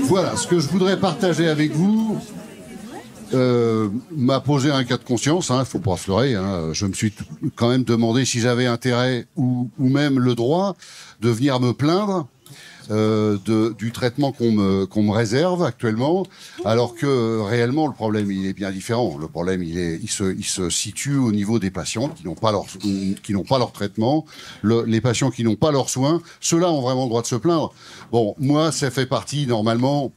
Voilà, ce que je voudrais partager avec vous m'a posé un cas de conscience, il faut pas se leurrer. Je me suis quand même demandé si j'avais intérêt ou même le droit de venir me plaindre du traitement qu'on me réserve actuellement, alors que réellement le problème il est bien différent. Le problème il se situe au niveau des patients qui n'ont pas leur traitement, les patients qui n'ont pas leurs soins. Ceux-là ont vraiment le droit de se plaindre. Bon, moi ça fait partie normalement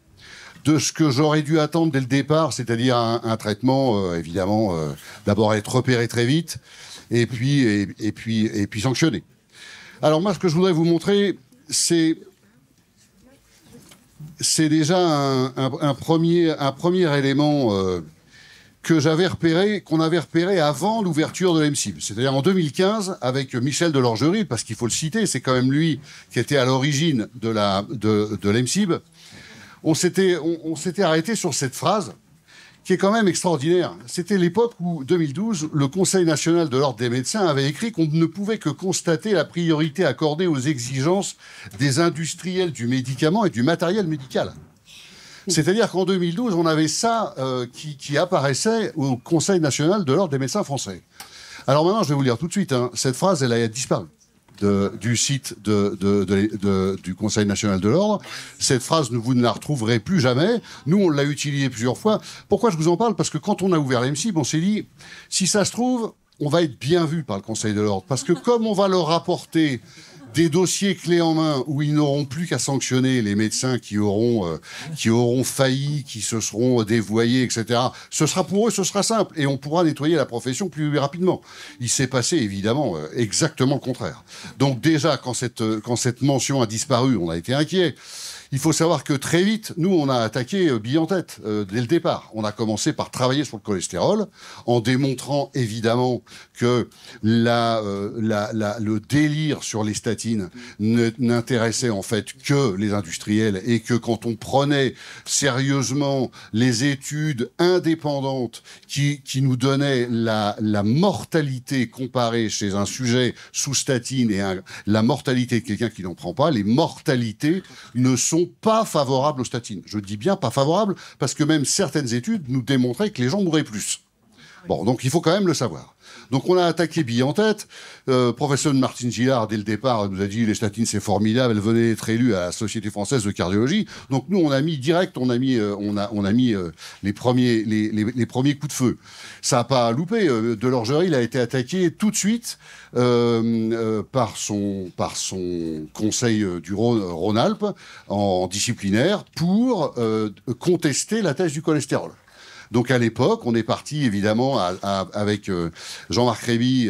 de ce que j'aurais dû attendre dès le départ, c'est-à-dire un traitement évidemment d'abord être repéré très vite et puis sanctionné. Alors moi ce que je voudrais vous montrer c'est déjà un premier élément qu'on avait repéré avant l'ouverture de l'EMSIB. C'est-à-dire en 2015, avec Michel Delorgeril, parce qu'il faut le citer, c'est quand même lui qui était à l'origine de l'EMSIB. On s'était arrêté sur cette phrase qui est quand même extraordinaire. C'était l'époque où, 2012, le Conseil national de l'ordre des médecins avait écrit qu'on ne pouvait que constater la priorité accordée aux exigences des industriels du médicament et du matériel médical. C'est-à-dire qu'en 2012, on avait ça qui apparaissait au Conseil national de l'ordre des médecins français. Alors maintenant, je vais vous lire tout de suite. Cette phrase, elle a disparu du site du Conseil national de l'ordre. Cette phrase, vous ne la retrouverez plus jamais. Nous, on l'a utilisée plusieurs fois. Pourquoi je vous en parle? Parce que quand on a ouvert l'EMSIB, on s'est dit, si ça se trouve, on va être bien vu par le Conseil de l'ordre. Parce que comme on va leur rapporter des dossiers clés en main où ils n'auront plus qu'à sanctionner les médecins qui auront failli, qui se seront dévoyés, etc. Ce sera pour eux, ce sera simple. Et on pourra nettoyer la profession plus rapidement. Il s'est passé, évidemment, exactement le contraire. Donc déjà, quand cette mention a disparu, on a été inquiet. Il faut savoir que très vite, nous, on a attaqué bille en tête dès le départ. On a commencé par travailler sur le cholestérol, en démontrant évidemment que le délire sur les statines n'intéressait en fait que les industriels, et que quand on prenait sérieusement les études indépendantes qui nous donnaient la mortalité comparée chez un sujet sous statine et la mortalité de quelqu'un qui n'en prend pas, les mortalités ne sont pas favorables aux statines. Je dis bien pas favorables, parce que même certaines études nous démontraient que les gens mouraient plus. Bon, donc il faut quand même le savoir. Donc on a attaqué bille en tête. Professeur Martine Gillard, dès le départ, nous a dit les statines c'est formidable, elle venait d'être élue à la Société française de cardiologie. Donc nous on a mis les premiers coups de feu. Ça n'a pas loupé. Delorgeril a été attaqué tout de suite par son conseil du Rhône-Alpes en disciplinaire pour contester la thèse du cholestérol. Donc à l'époque, on est parti évidemment avec Jean-Marc Réby,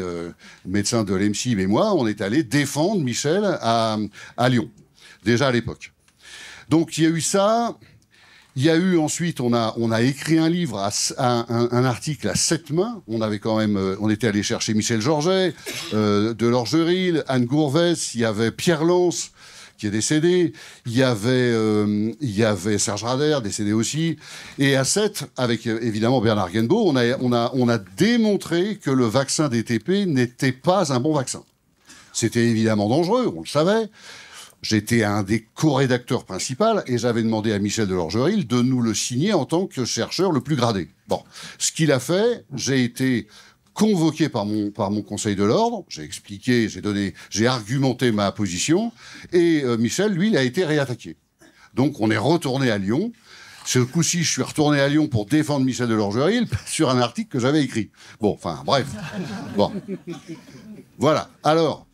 médecin de l'EMSIB, et moi, on est allé défendre Michel à Lyon, déjà à l'époque. Donc il y a eu ça. Il y a eu ensuite, on a écrit un livre, un article à 7 mains. On était allé chercher Michel Georget, Delorgeril, Anne Gourvès, il y avait Pierre Lance, qui est décédé, il y avait Serge Rader, décédé aussi, et à 7, avec évidemment Bernard Guenbeau, on a démontré que le vaccin DTP n'était pas un bon vaccin. C'était évidemment dangereux, on le savait. J'étais un des co-rédacteurs principaux et j'avais demandé à Michel Delorgeril de nous le signer en tant que chercheur le plus gradé. Bon, ce qu'il a fait, j'ai été convoqué par mon conseil de l'ordre, j'ai expliqué, j'ai argumenté ma position, et Michel, lui, il a été réattaqué. Donc on est retourné à Lyon. Ce coup-ci, je suis retourné à Lyon pour défendre Michel Delorgeril sur un article que j'avais écrit. Bon, enfin, bref. Bon. Voilà. Alors,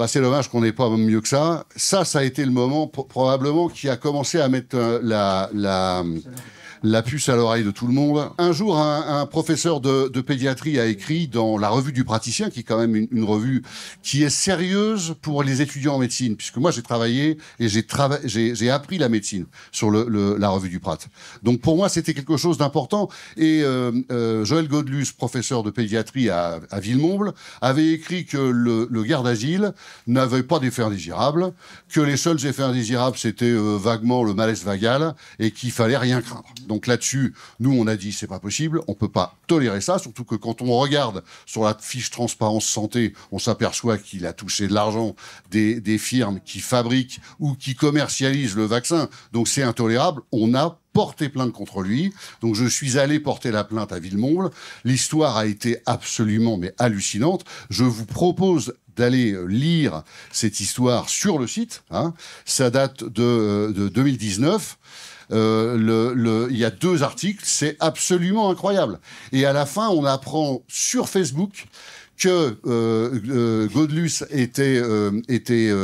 c'est dommage qu'on n'ait pas mieux que ça. Ça a été le moment, probablement, qui a commencé à mettre la puce à l'oreille de tout le monde. Un jour, un professeur de pédiatrie a écrit dans la revue du praticien, qui est quand même une revue qui est sérieuse pour les étudiants en médecine, puisque moi j'ai travaillé et j'ai appris la médecine sur la revue du Prat. Donc pour moi c'était quelque chose d'important. Et Joël Godelus, professeur de pédiatrie à Villemomble, avait écrit que le Gardasil n'avait pas d'effets indésirables, que les seuls effets indésirables c'était vaguement le malaise vagal et qu'il fallait rien craindre. Donc là-dessus, nous, on a dit, c'est pas possible, on peut pas tolérer ça, surtout que quand on regarde sur la fiche transparence santé, on s'aperçoit qu'il a touché de l'argent des firmes qui fabriquent ou qui commercialisent le vaccin. Donc c'est intolérable. On a porté plainte contre lui. Donc je suis allé porter la plainte à Villemomble. L'histoire a été absolument mais hallucinante. Je vous propose d'aller lire cette histoire sur le site. Hein. Ça date de 2019. Il y a 2 articles, c'est absolument incroyable. Et à la fin, on apprend sur Facebook que Godlus était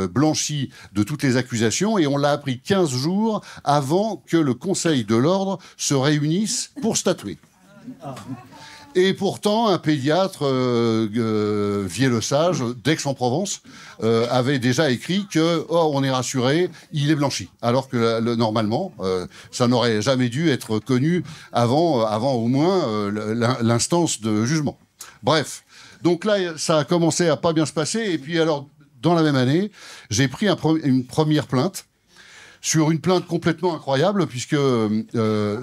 blanchi de toutes les accusations, et on l'a appris 15 jours avant que le Conseil de l'Ordre se réunisse pour statuer. Et pourtant, un pédiatre, Vielle-Sage, d'Aix-en-Provence, avait déjà écrit que, oh, on est rassuré, il est blanchi. Alors que normalement, ça n'aurait jamais dû être connu avant au moins l'instance de jugement. Bref. Donc là, ça a commencé à pas bien se passer. Et puis alors, dans la même année, j'ai pris une première plainte sur une plainte complètement incroyable, puisque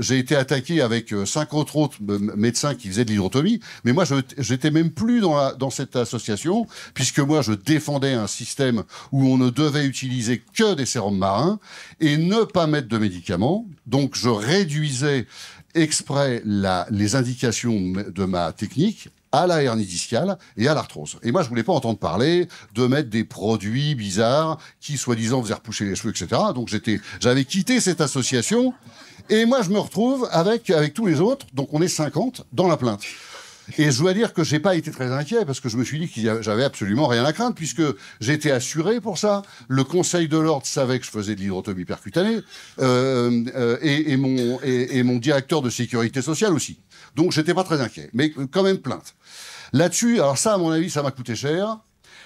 j'ai été attaqué avec 5 autres médecins qui faisaient de l'hydrotomie. Mais moi, j'étais même plus dans cette association, puisque moi, je défendais un système où on ne devait utiliser que des sérums marins et ne pas mettre de médicaments. Donc, je réduisais exprès les indications de ma technique à la hernie discale et à l'arthrose. Et moi, je voulais pas entendre parler de mettre des produits bizarres qui, soi-disant, faisaient repousser les cheveux, etc. Donc, j'avais quitté cette association, et moi, je me retrouve avec tous les autres, donc on est 50, dans la plainte. Et je dois dire que j'ai pas été très inquiet, parce que je me suis dit que j'avais absolument rien à craindre, puisque j'étais assuré pour ça. Le Conseil de l'Ordre savait que je faisais de l'hydrotomie percutanée, et mon directeur de sécurité sociale aussi. Donc j'étais pas très inquiet, mais quand même plainte. Là-dessus, alors ça, à mon avis, ça m'a coûté cher.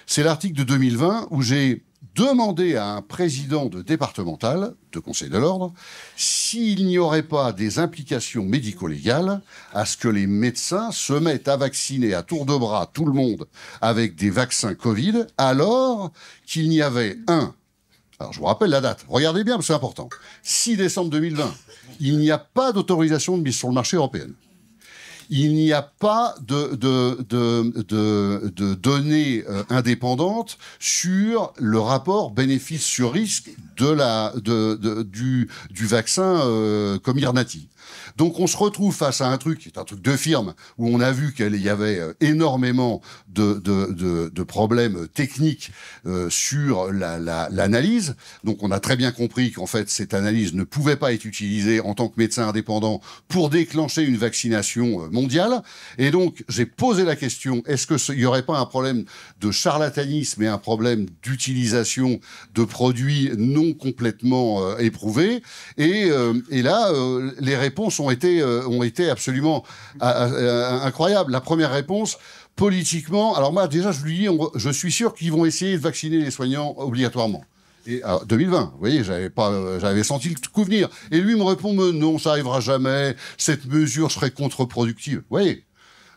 C'est l'article de 2020 où j'ai demandé à un président de départemental de Conseil de l'Ordre s'il n'y aurait pas des implications médico-légales à ce que les médecins se mettent à vacciner à tour de bras tout le monde avec des vaccins Covid, alors qu'il n'y avait alors je vous rappelle la date, regardez bien, c'est important, 6 décembre 2020, il n'y a pas d'autorisation de mise sur le marché européenne. Il n'y a pas de données indépendantes sur le rapport bénéfice sur risque du vaccin Comirnaty. Donc on se retrouve face à un truc qui est un truc de firme où on a vu qu'il y avait énormément de problèmes techniques sur l'analyse. Donc on a très bien compris qu'en fait cette analyse ne pouvait pas être utilisée en tant que médecin indépendant pour déclencher une vaccination mondiale. Et donc j'ai posé la question, est-ce qu'il n'y aurait pas un problème de charlatanisme et un problème d'utilisation de produits non complètement éprouvés? Et là, les réponses ont été absolument incroyables. La première réponse, politiquement, alors moi déjà je lui dis, je suis sûr qu'ils vont essayer de vacciner les soignants obligatoirement. Et 2020, vous voyez, j'avais senti le coup venir. Et lui me répond, mais non, ça arrivera jamais, cette mesure serait contre-productive. Vous voyez.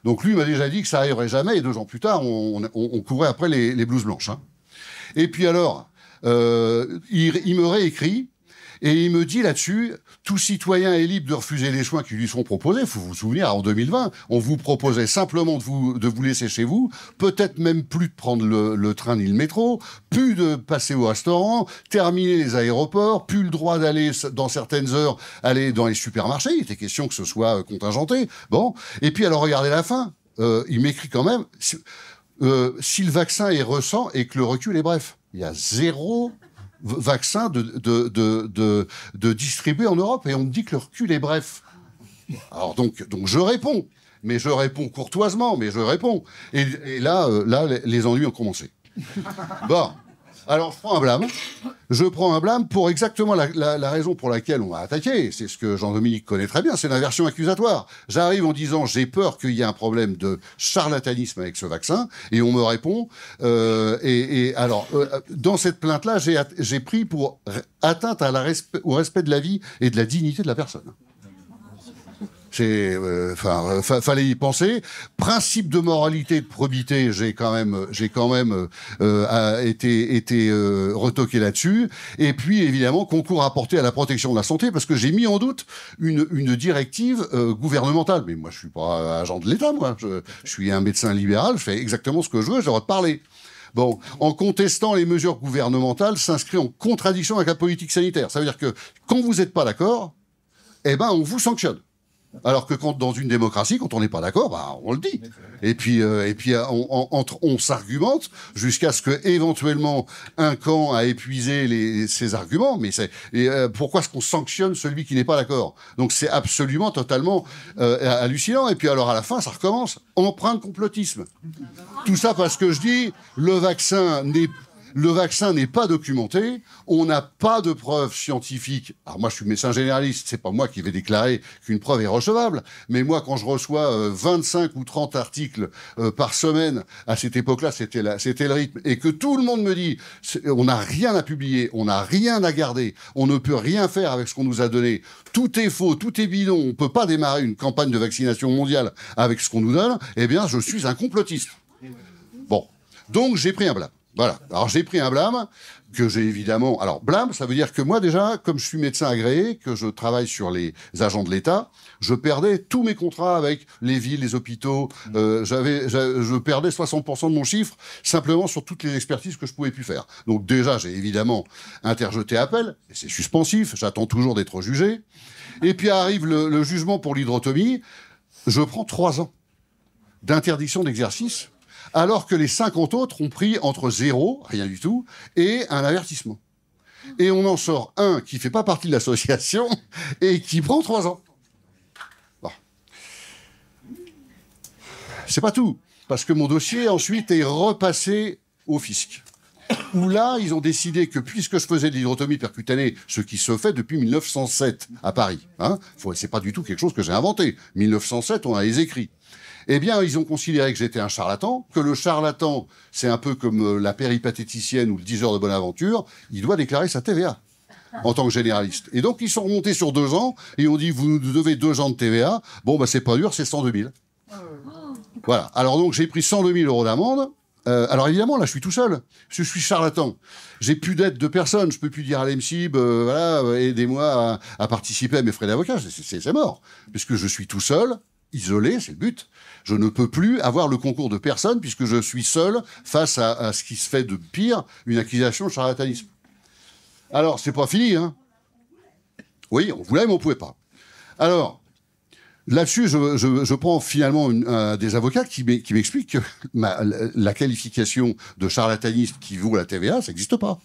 Donc lui m'a déjà dit que ça arriverait jamais, et 2 ans plus tard, on courait après les blouses blanches. Hein. Et puis alors, il me réécrit, et il me dit là-dessus, tout citoyen est libre de refuser les soins qui lui sont proposés. Il faut vous souvenir, en 2020, on vous proposait simplement de vous laisser chez vous, peut-être même plus de prendre le train ni le métro, plus de passer au restaurant, terminer les aéroports, plus le droit d'aller, dans certaines heures, aller dans les supermarchés. Il était question que ce soit contingenté. Bon. Et puis alors, regardez la fin. Il m'écrit quand même, si le vaccin est récent et que le recul est bref. Il y a 0 vaccins de distribuer en Europe, et on me dit que le recul est bref. Alors donc je réponds, mais je réponds courtoisement, mais je réponds. Et là, les ennuis ont commencé. Bon, alors je prends un blâme pour exactement la raison pour laquelle on m'a attaqué. C'est ce que Jean-Dominique connaît très bien, c'est l'inversion accusatoire. J'arrive en disant, j'ai peur qu'il y ait un problème de charlatanisme avec ce vaccin, et on me répond, alors, dans cette plainte-là, j'ai pris pour atteinte au respect de la vie et de la dignité de la personne. Fallait y penser. Principe de moralité et de probité, j'ai quand même été retoqué là-dessus. Et puis évidemment concours apporté à la protection de la santé, parce que j'ai mis en doute une directive gouvernementale. Mais moi, je suis pas agent de l'État, moi. Je suis un médecin libéral. Je fais exactement ce que je veux. J'ai le droit de parler. Bon, en contestant les mesures gouvernementales, s'inscrit en contradiction avec la politique sanitaire. Ça veut dire que quand vous n'êtes pas d'accord, eh ben on vous sanctionne. Alors que dans une démocratie, quand on n'est pas d'accord, bah, on le dit. Et puis on s'argumente jusqu'à ce que éventuellement un camp a épuisé ses arguments. Mais pourquoi est-ce qu'on sanctionne celui qui n'est pas d'accord? Donc c'est absolument totalement hallucinant. Et puis alors à la fin, ça recommence. Emprunt de complotisme. Tout ça parce que je dis le vaccin n'est pas documenté, on n'a pas de preuves scientifiques. Alors moi, je suis médecin généraliste, c'est pas moi qui vais déclarer qu'une preuve est recevable, mais moi, quand je reçois 25 ou 30 articles par semaine, à cette époque-là, c'était le rythme, et que tout le monde me dit, on n'a rien à publier, on n'a rien à garder, on ne peut rien faire avec ce qu'on nous a donné, tout est faux, tout est bidon, on peut pas démarrer une campagne de vaccination mondiale avec ce qu'on nous donne, eh bien, je suis un complotiste. Bon, donc j'ai pris un blâme. Voilà. Alors, j'ai pris un blâme que j'ai évidemment... Alors, blâme, ça veut dire que moi, déjà, comme je suis médecin agréé, que je travaille sur les agents de l'État, je perdais tous mes contrats avec les villes, les hôpitaux. Je perdais 60% de mon chiffre simplement sur toutes les expertises que je pouvais plus faire. Donc, déjà, j'ai évidemment interjeté appel. Et c'est suspensif. J'attends toujours d'être jugé. Et puis arrive le jugement pour l'hydrotomie. Je prends 3 ans d'interdiction d'exercice, alors que les 50 autres ont pris entre 0, rien du tout, et un avertissement. Et on en sort un qui fait pas partie de l'association et qui prend 3 ans. Bon. C'est pas tout, parce que mon dossier ensuite est repassé au fisc, où là, ils ont décidé que puisque je faisais de l'hydrotomie percutanée, ce qui se fait depuis 1907 à Paris, hein, c'est pas du tout quelque chose que j'ai inventé. 1907, on a les écrits. Eh bien, ils ont considéré que j'étais un charlatan, que le charlatan, c'est un peu comme la péripatéticienne ou le diseur de bonne aventure, il doit déclarer sa TVA en tant que généraliste. Et donc, ils sont remontés sur 2 ans et ont dit, vous nous devez 2 ans de TVA. Bon, bah, c'est pas dur, c'est 102 000. Voilà. Alors donc, j'ai pris 102 000 euros d'amende. Alors évidemment, là, je suis tout seul. Je suis charlatan. J'ai plus d'aide de personne. Je peux plus dire à l'EMSIB, voilà, aidez-moi à participer à mes frais d'avocat. C'est mort. Puisque je suis tout seul, isolé, c'est le but. Je ne peux plus avoir le concours de personne puisque je suis seul face à ce qui se fait de pire, une accusation de charlatanisme. Alors, c'est pas fini, hein. Oui, on voulait, mais on pouvait pas. Alors, là-dessus, je prends finalement des avocats qui m'expliquent que la qualification de charlatanisme qui vaut la TVA, ça n'existe pas.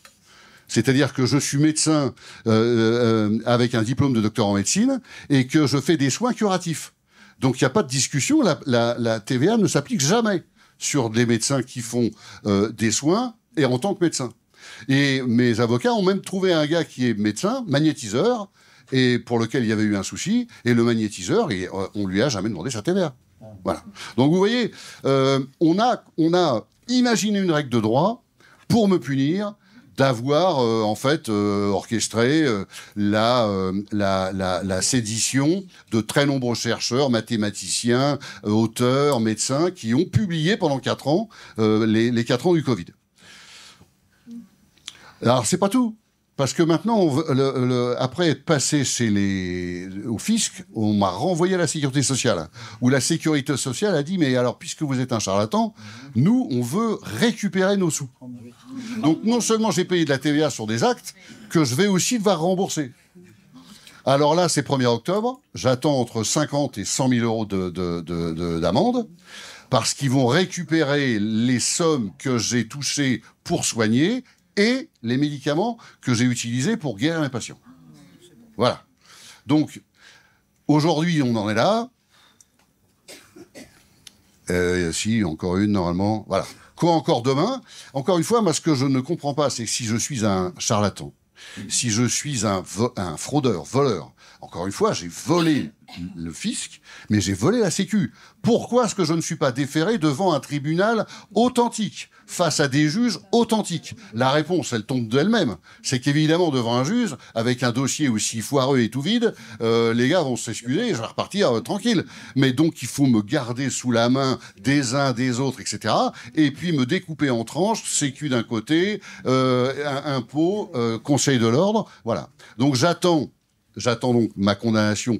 C'est-à-dire que je suis médecin avec un diplôme de docteur en médecine et que je fais des soins curatifs. Donc, il n'y a pas de discussion. La TVA ne s'applique jamais sur des médecins qui font des soins et en tant que médecin. Et mes avocats ont même trouvé un gars qui est médecin, magnétiseur, et pour lequel il y avait eu un souci. Et le magnétiseur, on lui a jamais demandé sa TVA. Voilà. Donc, vous voyez, on a imaginé une règle de droit pour me punir d'avoir en fait orchestré la sédition de très nombreux chercheurs, mathématiciens, auteurs, médecins qui ont publié pendant 4 ans les 4 ans du Covid. Alors c'est pas tout, parce que maintenant, après être passé au fisc, on m'a renvoyé à la sécurité sociale, où la sécurité sociale a dit, mais alors, puisque vous êtes un charlatan, nous, on veut récupérer nos sous. Donc, non seulement j'ai payé de la TVA sur des actes, que je vais aussi devoir rembourser. Alors là, c'est 1er octobre, j'attends entre 50 et 100 000 euros d'amende, parce qu'ils vont récupérer les sommes que j'ai touchées pour soigner, et les médicaments que j'ai utilisés pour guérir mes patients. Voilà. Donc, aujourd'hui, on en est là. Si, encore une, normalement. Voilà. Quoi encore demain? Encore une fois, moi, ce que je ne comprends pas, c'est que si je suis un charlatan, si je suis un fraudeur, voleur, encore une fois, j'ai volé le fisc, mais j'ai volé la sécu. Pourquoi est-ce que je ne suis pas déféré devant un tribunal authentique, face à des juges authentiques? La réponse, elle tombe d'elle-même. C'est qu'évidemment, devant un juge, avec un dossier aussi foireux et tout vide, les gars vont s'excuser et je vais repartir tranquille. Mais donc, il faut me garder sous la main des uns, des autres, etc. Et puis me découper en tranches, sécu d'un côté, impôt, conseil de l'ordre, voilà. Donc, j'attends donc ma condamnation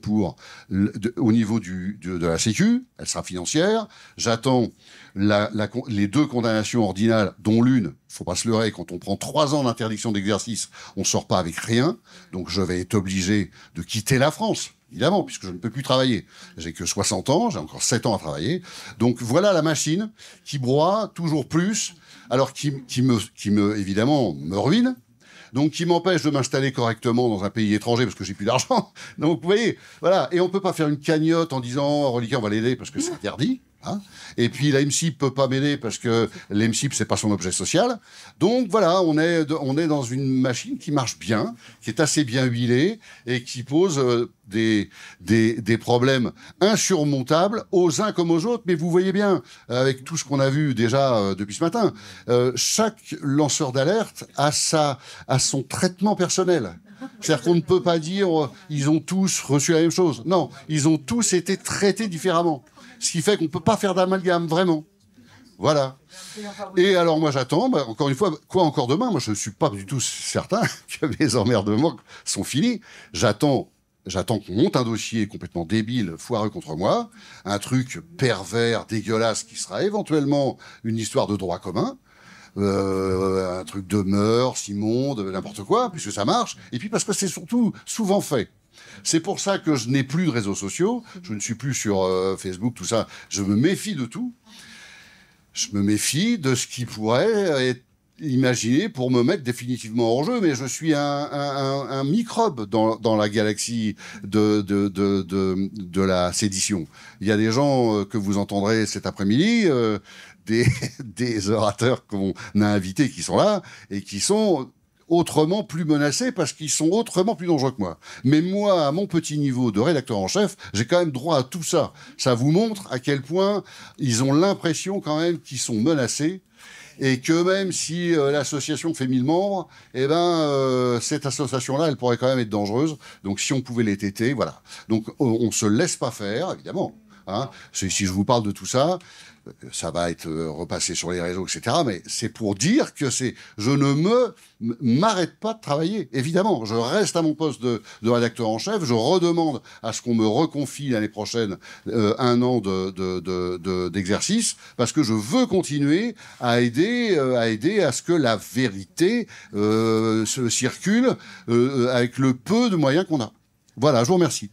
au niveau de la Sécu, elle sera financière. J'attends les 2 condamnations ordinales, dont l'une, faut pas se leurrer, quand on prend 3 ans d'interdiction d'exercice, on sort pas avec rien. Donc je vais être obligé de quitter la France, évidemment, puisque je ne peux plus travailler. J'ai que 60 ans, j'ai encore 7 ans à travailler. Donc voilà la machine qui broie toujours plus, alors qui évidemment, me ruine. Donc, qui m'empêche de m'installer correctement dans un pays étranger parce que j'ai plus d'argent. Donc, vous voyez, voilà. Et on peut pas faire une cagnotte en disant, reliquat, on va l'aider parce que c'est interdit. Hein. Et puis, la MSIP peut pas m'aider parce que l'MSIP, c'est pas son objet social. Donc, voilà, on est dans une machine qui marche bien, qui est assez bien huilée et qui pose des problèmes insurmontables aux uns comme aux autres. Mais vous voyez bien, avec tout ce qu'on a vu déjà depuis ce matin, chaque lanceur d'alerte a son traitement personnel. C'est-à-dire qu'on ne peut pas dire ils ont tous reçu la même chose. Non, ils ont tous été traités différemment. Ce qui fait qu'on ne peut pas faire d'amalgame, vraiment. Voilà. Et alors moi j'attends, encore une fois, quoi encore demain? Moi je ne suis pas du tout certain que mes emmerdements sont finis. J'attends qu'on monte un dossier complètement débile, foireux contre moi, un truc pervers, dégueulasse, qui sera éventuellement une histoire de droit commun, un truc de mœurs, immonde, n'importe quoi, puisque ça marche, et puis parce que c'est surtout souvent fait. C'est pour ça que je n'ai plus de réseaux sociaux, je ne suis plus sur Facebook, tout ça, je me méfie de tout. Je me méfie de ce qui pourrait être imaginé pour me mettre définitivement hors jeu, mais je suis un microbe dans la galaxie de la sédition. Il y a des gens que vous entendrez cet après-midi, des orateurs qu'on a invités qui sont là et qui sont autrement plus menacés parce qu'ils sont autrement plus dangereux que moi. Mais moi, à mon petit niveau de rédacteur en chef, j'ai quand même droit à tout ça. Ça vous montre à quel point ils ont l'impression quand même qu'ils sont menacés et que même si l'association fait 1000 membres, eh ben cette association-là, elle pourrait quand même être dangereuse. Donc si on pouvait les téter, voilà. Donc on se laisse pas faire, évidemment. Hein. Si je vous parle de tout ça, ça va être repassé sur les réseaux, etc. Mais c'est pour dire que je ne m'arrête pas de travailler. Évidemment, je reste à mon poste de rédacteur en chef. Je redemande à ce qu'on me reconfie l'année prochaine 1 an d'exercice parce que je veux continuer à aider à ce que la vérité se circule avec le peu de moyens qu'on a. Voilà, je vous remercie.